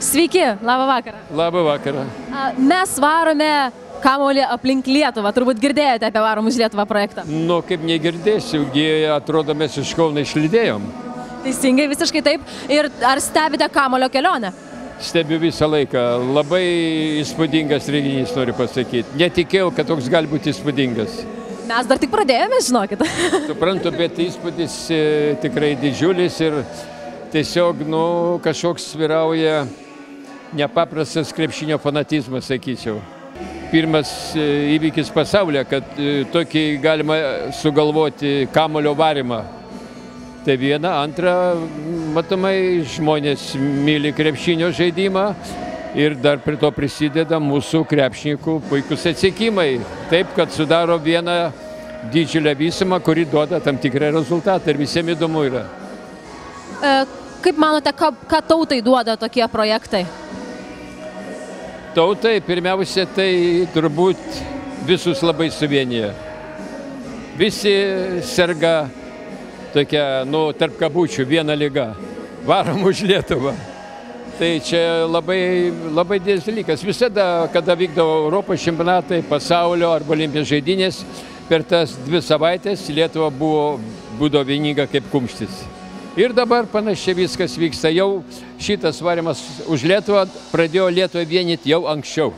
Sveiki, labą vakarą. Labą vakarą. Mes varome kamuolį aplink Lietuvą. Turbūt girdėjote apie Varom už Lietuvą projektą. Nu, kaip negirdėsiu, atrodo, mes iš Kauno išlydėjom. Teisingai, visiškai taip. Ir ar stebite kamuolio kelionę? Stebiu visą laiką. Labai įspūdingas renginys, noriu pasakyti. Netikėjau, kad toks gali būti įspūdingas. Mes dar tik pradėjome, žinokit. Suprantu, bet įspūdis tikrai didžiulis ir tiesiog, kažkoks svyrauja nepaprastas krepšinio fanatizmas, sakyčiau. Pirmas įvykis pasaulyje, kad tokį galima sugalvoti kamuolio varymą. Tai viena, antra, matomai, žmonės myli krepšinio žaidimą ir dar prie to prisideda mūsų krepšininkų puikus atsiekimai. Taip, kad sudaro vieną didžiulę visumą, kuri duoda tam tikrą rezultatą ir visiems įdomu yra. Kaip manote, ką tautai duoda tokie projektai? Tautai, pirmiausia, tai turbūt visus labai suvienyje. Visi serga tokia, tarp kabučių, viena liga. Varom už Lietuvą. Tai čia labai didelis dalykas. Visada, kada vykdavo Europos čempionatai, pasaulio arba olimpinės žaidynės, per tas 2 savaitės Lietuva būdavo vieninga kaip kumštis. Ir dabar panašiai viskas vyksta. Jau šitas varimas už Lietuvą pradėjo Lietuvą vienyti jau anksčiau.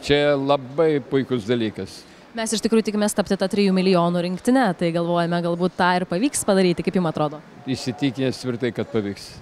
Čia labai puikus dalykas. Mes iš tikrųjų tikimės tapti tą 3 milijonų rinktinę, tai galvojame, galbūt tą ir pavyks padaryti, kaip jums atrodo? Įsitikinęs tvirtai, kad pavyks.